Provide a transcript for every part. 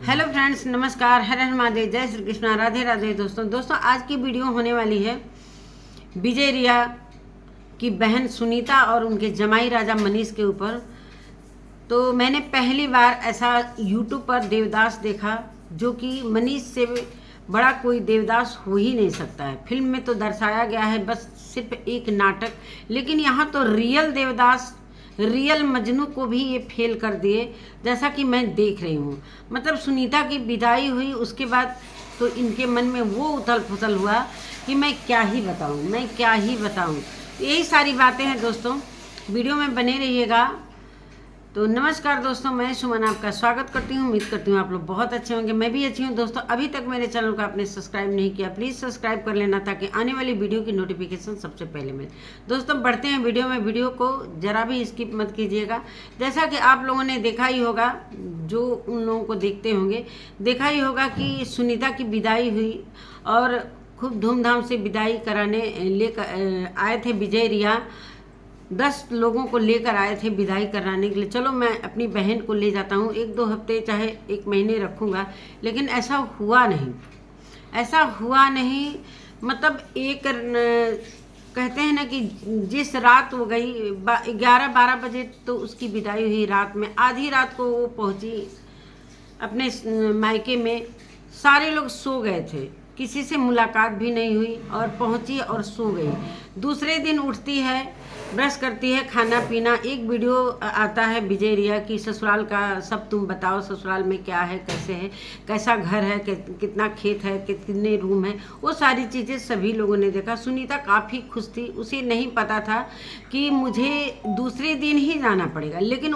Hello friends, नमस्कार, हर हर महादेव, जय श्री कृष्णा, राधे राधे। दोस्तों आज की वीडियो होने वाली है विजय रिया की बहन सुनीता और उनके जमाई राजा मनीष के ऊपर। तो मैंने पहली बार ऐसा यूट्यूब पर देवदास देखा जो कि मनीष से बड़ा कोई देवदास हो ही नहीं सकता है। फिल्म में तो दर्शाया गया है बस सिर्फ एक नाटक, लेकिन यहाँ तो रियल देवदास, रियल मजनू को भी ये फेल कर दिए, जैसा कि मैं देख रही हूँ। मतलब सुनीता की विदाई हुई उसके बाद तो इनके मन में वो उथल पुथल हुआ कि मैं क्या ही बताऊँ। यही सारी बातें हैं दोस्तों, वीडियो में बने रहिएगा। तो नमस्कार दोस्तों, मैं सुमन आपका स्वागत करती हूँ। उम्मीद करती हूँ आप लोग बहुत अच्छे होंगे, मैं भी अच्छी हूँ। दोस्तों अभी तक मेरे चैनल को आपने सब्सक्राइब नहीं किया, प्लीज़ सब्सक्राइब कर लेना ताकि आने वाली वीडियो की नोटिफिकेशन सबसे पहले मिले। दोस्तों बढ़ते हैं वीडियो में, वीडियो को ज़रा भी स्किप मत कीजिएगा। जैसा कि आप लोगों ने देखा ही होगा, जो उन लोगों को देखते होंगे, देखा ही होगा कि सुनीता की विदाई हुई और खूब धूमधाम से विदाई कराने लेकर आए थे विजय रिया। 10 लोगों को लेकर आए थे विदाई कराने के लिए। चलो मैं अपनी बहन को ले जाता हूँ, 1-2 हफ्ते चाहे 1 महीने रखूँगा, लेकिन ऐसा हुआ नहीं। मतलब एक कहते हैं ना कि जिस रात हो गई 11-12 बजे तो उसकी विदाई हुई। रात में आधी रात को वो पहुँची अपने मायके में, सारे लोग सो गए थे, किसी से मुलाकात भी नहीं हुई और पहुंची और सो गई। दूसरे दिन उठती है, ब्रश करती है, खाना पीना। एक वीडियो आता है विजय रिया की ससुराल का, सब तुम बताओ ससुराल में क्या है, कैसे है, कैसा घर है, कितना खेत है, कितने रूम है, वो सारी चीज़ें सभी लोगों ने देखा। सुनीता काफ़ी खुश थी, उसे नहीं पता था कि मुझे दूसरे दिन ही जाना पड़ेगा, लेकिन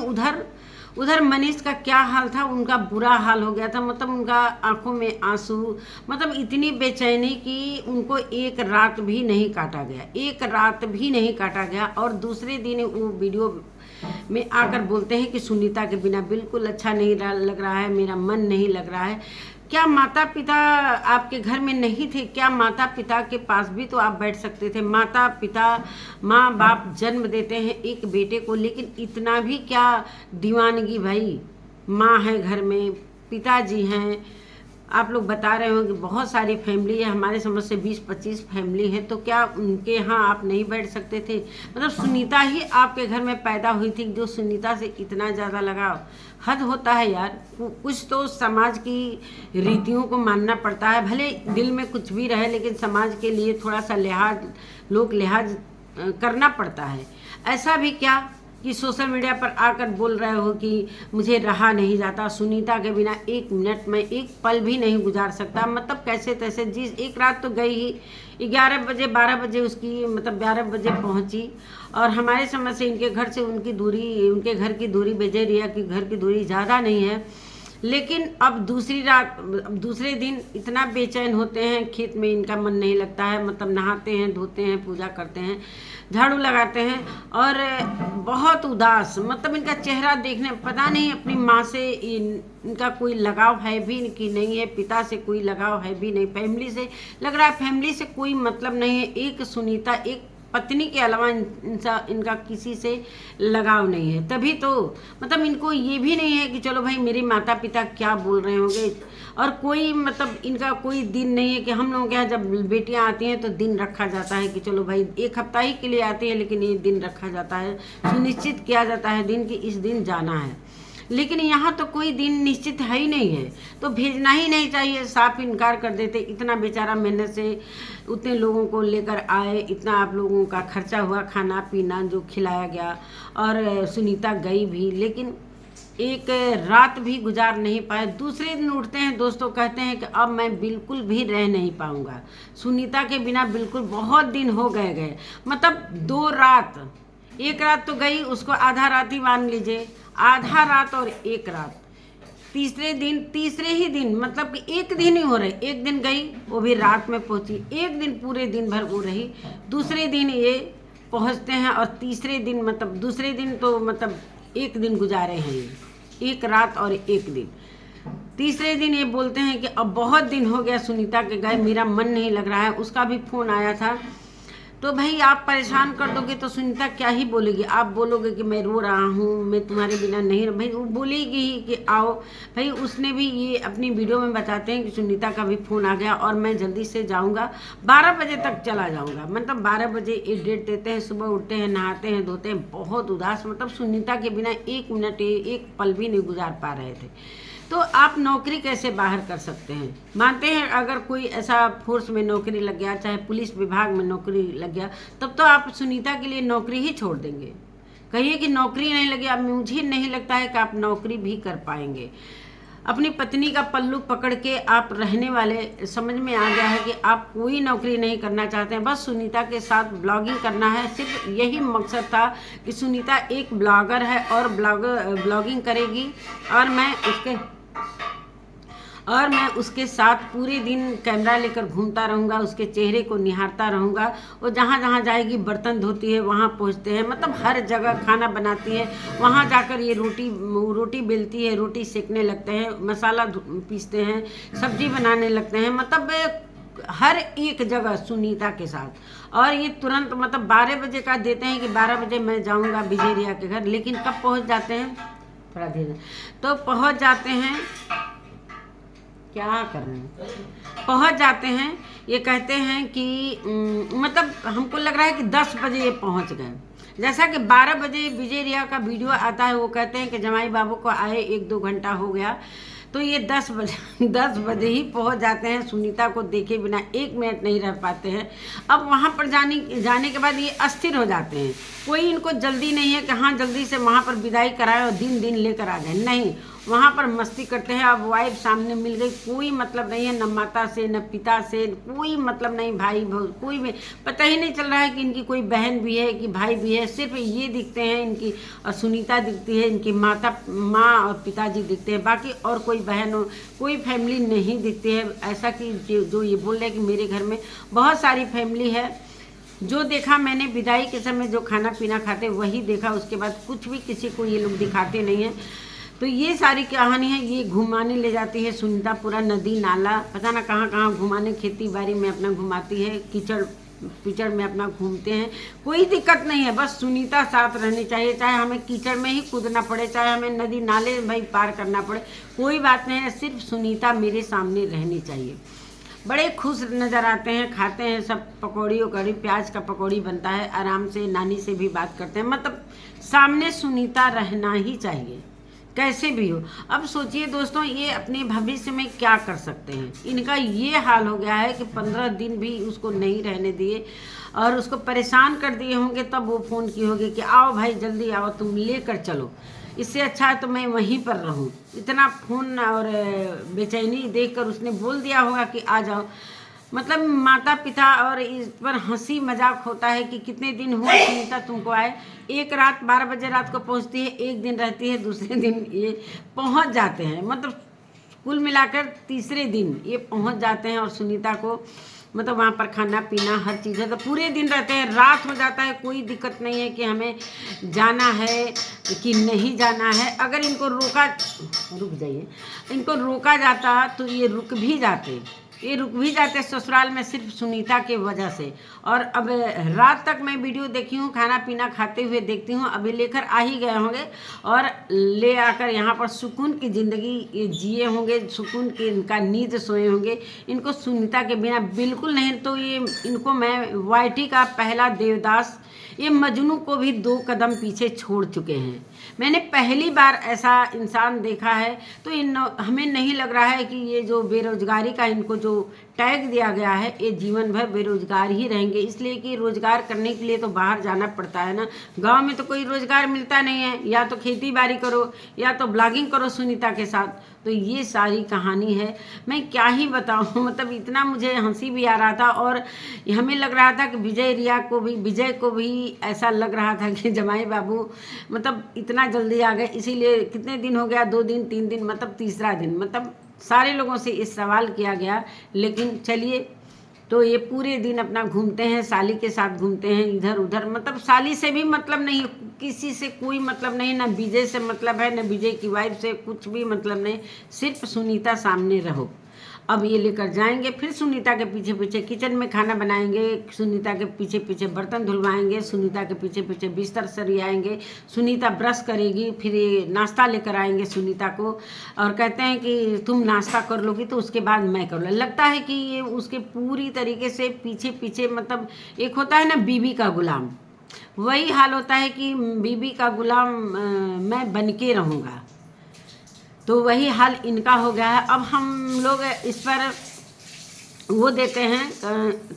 उधर मनीष का क्या हाल था, उनका बुरा हाल हो गया था। मतलब उनका आंखों में आंसू, मतलब इतनी बेचैनी कि उनको एक रात भी नहीं काटा गया। और दूसरे दिन वो वीडियो में आकर बोलते हैं कि सुनीता के बिना बिल्कुल अच्छा नहीं लग रहा है, मेरा मन नहीं लग रहा है। क्या माता पिता आपके घर में नहीं थे? क्या माता पिता के पास भी तो आप बैठ सकते थे? माता पिता, माँ बाप जन्म देते हैं एक बेटे को, लेकिन इतना भी क्या दीवानगी भाई। माँ है घर में, पिताजी हैं, आप लोग बता रहे हो कि बहुत सारी फैमिली है, हमारे समझ से 20-25 फैमिली है, तो क्या उनके यहाँ आप नहीं बैठ सकते थे? मतलब सुनीता ही आपके घर में पैदा हुई थी, जो सुनीता से इतना ज़्यादा लगाव, हद होता है यार। कुछ तो समाज की रीतियों को मानना पड़ता है, भले दिल में कुछ भी रहे, लेकिन समाज के लिए थोड़ा सा लिहाज करना पड़ता है। ऐसा भी क्या कि सोशल मीडिया पर आकर बोल रहे हो कि मुझे रहा नहीं जाता, सुनीता के बिना 1 मिनट में 1 पल भी नहीं गुजार सकता। मतलब कैसे तैसे, जिस एक रात तो गई ही, 11 बजे 12 बजे उसकी, मतलब 12 बजे पहुंची। और हमारे समझ से इनके घर से उनके घर की दूरी, विजय रिया की घर की दूरी ज़्यादा नहीं है, लेकिन अब दूसरे दिन इतना बेचैन होते हैं, खेत में इनका मन नहीं लगता है। मतलब नहाते हैं, धोते हैं, पूजा करते हैं, झाड़ू लगाते हैं और बहुत उदास। मतलब इनका चेहरा देखने, पता नहीं अपनी माँ से इनका कोई लगाव है भी कि नहीं है, पिता से कोई लगाव है भी नहीं, फैमिली से लग रहा है फैमिली से कोई मतलब नहीं है। एक सुनीता, एक पत्नी के अलावा इनका किसी से लगाव नहीं है। तभी तो मतलब इनको ये भी नहीं है कि चलो भाई मेरे माता पिता क्या बोल रहे होंगे। और कोई मतलब इनका कोई दिन नहीं है कि हम लोगों के यहाँ जब बेटियाँ आती हैं तो दिन रखा जाता है कि चलो भाई 1 हफ्ता ही के लिए आती है, लेकिन ये दिन रखा जाता है, सुनिश्चित किया जाता है दिन कि इस दिन जाना है। लेकिन यहाँ तो कोई दिन निश्चित है ही नहीं है, तो भेजना ही नहीं चाहिए, साफ इनकार कर देते। इतना बेचारा मेहनत से उतने लोगों को लेकर आए, इतना आप लोगों का खर्चा हुआ, खाना पीना जो खिलाया गया, और सुनीता गई भी, लेकिन एक रात भी गुजार नहीं पाए। दूसरे दिन उठते हैं दोस्तों, कहते हैं कि अब मैं बिल्कुल भी रह नहीं पाऊँगा सुनीता के बिना, बिल्कुल बहुत दिन हो गए। मतलब 2 रात, 1 रात तो गई, उसको आधा रात ही मान लीजिए, आधा रात और 1 रात। तीसरे ही दिन, मतलब कि 1 दिन ही हो रहे, 1 दिन गई वो भी रात में पहुंची, 1 दिन पूरे दिन भर वो रही, दूसरे दिन ये पहुंचते हैं और तीसरे दिन, मतलब दूसरे दिन तो मतलब 1 दिन गुजारे हैं ये, 1 रात और 1 दिन। तीसरे दिन ये बोलते हैं कि अब बहुत दिन हो गया सुनीता के गए, मेरा मन नहीं लग रहा है। उसका भी फ़ोन आया था तो भाई आप परेशान कर दोगे तो सुनीता क्या ही बोलेगी। आप बोलोगे कि मैं रो रहा हूँ, मैं तुम्हारे बिना नहीं भाई वो बोलेगी ही कि आओ। भाई उसने भी ये अपनी वीडियो में बताते हैं कि सुनीता का भी फ़ोन आ गया और मैं जल्दी से जाऊँगा, 12 बजे तक चला जाऊँगा। मतलब 12 बजे एक डेट देते हैं, सुबह उठते हैं, नहाते हैं, धोते हैं, बहुत उदास, मतलब सुनीता के बिना एक मिनट एक पल भी नहीं गुजार पा रहे थे। तो आप नौकरी कैसे बाहर कर सकते हैं? मानते हैं अगर कोई ऐसा फोर्स में नौकरी लग गया, चाहे पुलिस विभाग में नौकरी लग गया, तब तो आप सुनीता के लिए नौकरी ही छोड़ देंगे। कहिए कि नौकरी नहीं लगी, अब मुझे नहीं लगता है कि आप नौकरी भी कर पाएंगे। अपनी पत्नी का पल्लू पकड़ के आप रहने वाले, समझ में आ गया है कि आप कोई नौकरी नहीं करना चाहते हैं, बस सुनीता के साथ ब्लॉगिंग करना है। सिर्फ यही मकसद था कि सुनीता एक ब्लॉगर है और ब्लॉगिंग करेगी और मैं उसके साथ पूरे दिन कैमरा लेकर घूमता रहूँगा, उसके चेहरे को निहारता रहूँगा। वो जहाँ जहाँ जाएगी, बर्तन धोती है वहाँ पहुँचते हैं, मतलब हर जगह खाना बनाती है, वहाँ जाकर ये रोटी बेलती है, रोटी सेकने लगते हैं, मसाला पीसते हैं, सब्जी बनाने लगते हैं, मतलब हर एक जगह सुनीता के साथ। और ये तुरंत मतलब 12 बजे का देते हैं कि 12 बजे मैं जाऊँगा विजय रिया के घर, लेकिन कब पहुँच जाते हैं, थोड़ा धीरे तो पहुँच जाते हैं, क्या कर रहे हैं, पहुंच जाते हैं। ये कहते हैं कि मतलब हमको लग रहा है कि 10 बजे ये पहुंच गए। जैसा कि 12 बजे विजय रिया का वीडियो आता है, वो कहते हैं कि जमाई बाबू को आए 1-2 घंटा हो गया, तो ये 10 बजे ही पहुंच जाते हैं। सुनीता को देखे बिना 1 मिनट नहीं रह पाते हैं। अब वहाँ पर जाने के बाद ये अस्थिर हो जाते हैं। कोई इनको जल्दी नहीं है कि हाँ जल्दी से वहाँ पर विदाई कराए और दिन लेकर आ जाए, नहीं, वहाँ पर मस्ती करते हैं। अब वाइफ सामने मिल गई, कोई मतलब नहीं है, न माता से न पिता से कोई मतलब नहीं, भाई कोई भी पता ही नहीं चल रहा है कि इनकी कोई बहन भी है कि भाई भी है। सिर्फ ये दिखते हैं इनकी, और सुनीता दिखती है, इनकी माँ और पिताजी दिखते हैं, बाकी और कोई बहन हो, कोई फैमिली नहीं दिखती है। ऐसा कि जो ये बोल रहे हैं कि मेरे घर में बहुत सारी फैमिली है। जो देखा मैंने विदाई के समय जो खाना पीना खाते वही देखा, उसके बाद कुछ भी किसी को ये लोग दिखाते नहीं हैं। तो ये सारी कहानी है। ये घुमाने ले जाती है सुनीता, पूरा नदी नाला पता ना कहाँ कहाँ घुमाने, खेती बाड़ी में अपना घुमाती है, कीचड़ में अपना घूमते हैं, कोई दिक्कत नहीं है, बस सुनीता साथ रहनी चाहिए। चाहे हमें कीचड़ में ही कूदना पड़े, चाहे हमें नदी नाले भाई पार करना पड़े, कोई बात नहीं है, सिर्फ सुनीता मेरे सामने रहनी चाहिए। बड़े खुश नज़र आते हैं, खाते हैं सब, पकौड़ी वकौड़ी, प्याज का पकौड़ी बनता है, आराम से नानी से भी बात करते हैं, मतलब सामने सुनीता रहना ही चाहिए कैसे भी हो। अब सोचिए दोस्तों, ये अपने भविष्य में क्या कर सकते हैं। इनका ये हाल हो गया है कि 15 दिन भी उसको नहीं रहने दिए और उसको परेशान कर दिए होंगे, तब वो फ़ोन की होगी कि आओ भाई जल्दी आओ, तुम लेकर चलो, इससे अच्छा है तो मैं वहीं पर रहूं। इतना फ़ोन और बेचैनी देखकर उसने बोल दिया होगा कि आ जाओ। मतलब माता पिता और इस पर हंसी मजाक होता है कि कितने दिन हुआ सुनीता तुमको आए। एक रात 12 बजे रात को पहुंचती है, एक दिन रहती है, दूसरे दिन ये पहुंच जाते हैं, मतलब कुल मिलाकर तीसरे दिन ये पहुंच जाते हैं। और सुनीता को मतलब वहाँ पर खाना पीना हर चीज़ है, तो पूरे दिन रहते हैं। रात हो जाता है, कोई दिक्कत नहीं है कि हमें जाना है कि नहीं जाना है। अगर इनको इनको रोका जाता तो ये रुक भी जाते ससुराल में, सिर्फ सुनीता के वजह से। और अब रात तक मैं वीडियो देखी हूँ, खाना पीना खाते हुए देखती हूँ, अभी लेकर आ ही गए होंगे और ले आकर यहाँ पर सुकून की ज़िंदगी ये जिए होंगे, सुकून की इनका नींद सोए होंगे। इनको सुनीता के बिना बिल्कुल नहीं। तो ये इनको मैं वाईटी का पहला देवदास, ये मजनू को भी 2 कदम पीछे छोड़ चुके हैं। मैंने पहली बार ऐसा इंसान देखा है। तो हमें नहीं लग रहा है कि ये जो बेरोजगारी का इनको जो टैग दिया गया है, ये जीवन भर बेरोजगार ही रहेंगे, इसलिए कि रोजगार करने के लिए तो बाहर जाना पड़ता है ना। गांव में तो कोई रोजगार मिलता नहीं है, या तो खेती बाड़ी करो या तो ब्लॉगिंग करो सुनीता के साथ। तो ये सारी कहानी है, मैं क्या ही बताऊं। मतलब इतना मुझे हंसी भी आ रहा था और हमें लग रहा था कि विजय को भी ऐसा लग रहा था कि जमाई बाबू मतलब इतना जल्दी आ गए। इसीलिए कितने दिन हो गया, 2 दिन 3 दिन, मतलब तीसरा दिन, मतलब सारे लोगों से इस सवाल किया गया। लेकिन चलिए, तो ये पूरे दिन अपना घूमते हैं, साली के साथ घूमते हैं इधर उधर, मतलब साली से भी मतलब नहीं, किसी से कोई मतलब नहीं, ना विजय से मतलब है, ना विजय की वाइफ से, कुछ भी मतलब नहीं, सिर्फ सुनीता सामने रहो। अब ये लेकर जाएंगे, फिर सुनीता के पीछे पीछे किचन में खाना बनाएंगे, सुनीता के पीछे पीछे बर्तन धुलवाएंगे, सुनीता के पीछे पीछे बिस्तर सरियाएंगे, सुनीता ब्रश करेगी, फिर ये नाश्ता लेकर आएंगे सुनीता को और कहते हैं कि तुम नाश्ता कर लोगी तो उसके बाद मैं कर लूँ। लगता है कि ये उसके पूरी तरीके से पीछे पीछे, मतलब एक होता है ना बीबी का गुलाम, वही हाल होता है कि बीबी का गुलाम मैं बन के रहूँगा, तो वही हाल इनका हो गया है। अब हम लोग इस पर वो देते हैं,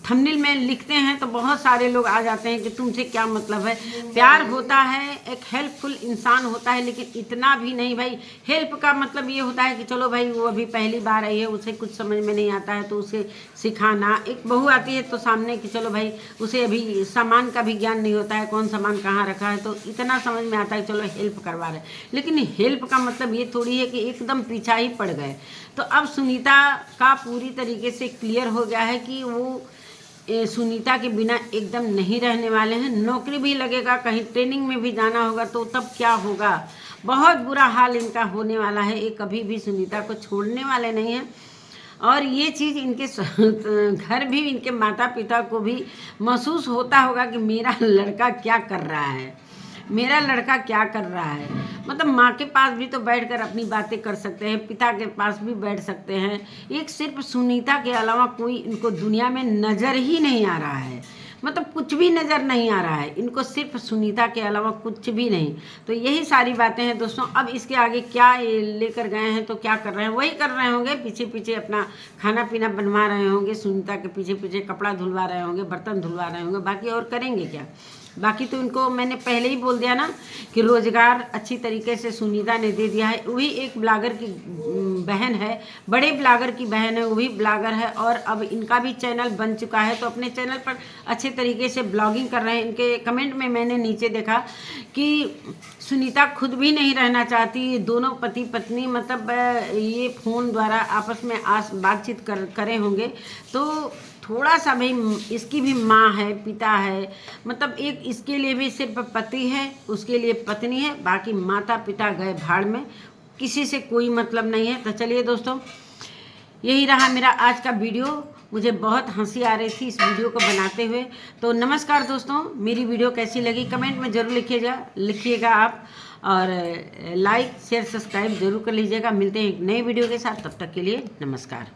थंबनेल में लिखते हैं तो बहुत सारे लोग आ जाते हैं कि तुमसे क्या मतलब है। प्यार होता है, एक हेल्पफुल इंसान होता है, लेकिन इतना भी नहीं भाई। हेल्प का मतलब ये होता है कि चलो भाई वो अभी पहली बार आई है, उसे कुछ समझ में नहीं आता है तो उसे सिखाना। एक बहू आती है तो सामने कि चलो भाई उसे अभी सामान का भी ज्ञान नहीं होता है, कौन सामान कहाँ रखा है, तो इतना समझ में आता है चलो हेल्प करवा रहे हैं। लेकिन हेल्प का मतलब ये थोड़ी है कि एकदम पीछा ही पड़ गए। तो अब सुनीता का पूरी तरीके से क्लियर हो गया है कि वो सुनीता के बिना एकदम नहीं रहने वाले हैं। नौकरी भी लगेगा, कहीं ट्रेनिंग में भी जाना होगा तो तब क्या होगा, बहुत बुरा हाल इनका होने वाला है। ये कभी भी सुनीता को छोड़ने वाले नहीं हैं और ये चीज़ इनके घर भी, इनके माता पिता को भी महसूस होता होगा कि मेरा लड़का क्या कर रहा है, मेरा लड़का क्या कर रहा है। मतलब माँ के पास भी तो बैठकर अपनी बातें कर सकते हैं, पिता के पास भी बैठ सकते हैं, एक सिर्फ सुनीता के अलावा कोई इनको दुनिया में नज़र ही नहीं आ रहा है। मतलब कुछ भी नज़र नहीं आ रहा है इनको, सिर्फ सुनीता के अलावा कुछ भी नहीं। तो यही सारी बातें हैं दोस्तों। अब इसके आगे क्या लेकर गए हैं तो क्या कर रहे हैं, वही कर रहे होंगे, पीछे पीछे अपना खाना पीना बनवा रहे होंगे, सुनीता के पीछे पीछे कपड़ा धुलवा रहे होंगे, बर्तन धुलवा रहे होंगे, बाकी और करेंगे क्या। बाकी तो इनको मैंने पहले ही बोल दिया ना कि रोज़गार अच्छी तरीके से सुनीता ने दे दिया है। वही एक ब्लॉगर की बहन है, बड़े ब्लॉगर की बहन है, वही ब्लॉगर है और अब इनका भी चैनल बन चुका है, तो अपने चैनल पर अच्छे तरीके से ब्लॉगिंग कर रहे हैं। इनके कमेंट में मैंने नीचे देखा कि सुनीता खुद भी नहीं रहना चाहती, ये दोनों पति पत्नी मतलब ये फ़ोन द्वारा आपस में बातचीत करें होंगे तो थोड़ा सा भाई इसकी भी माँ है, पिता है, मतलब एक इसके लिए भी सिर्फ पति है, उसके लिए पत्नी है, बाकी माता पिता गए भाड़ में, किसी से कोई मतलब नहीं है। तो चलिए दोस्तों, यही रहा मेरा आज का वीडियो। मुझे बहुत हंसी आ रही थी इस वीडियो को बनाते हुए। तो नमस्कार दोस्तों, मेरी वीडियो कैसी लगी कमेंट में ज़रूर लिखिएगा आप, और लाइक शेयर सब्सक्राइब जरूर कर लीजिएगा। मिलते हैं एक नए वीडियो के साथ, तब तक के लिए नमस्कार।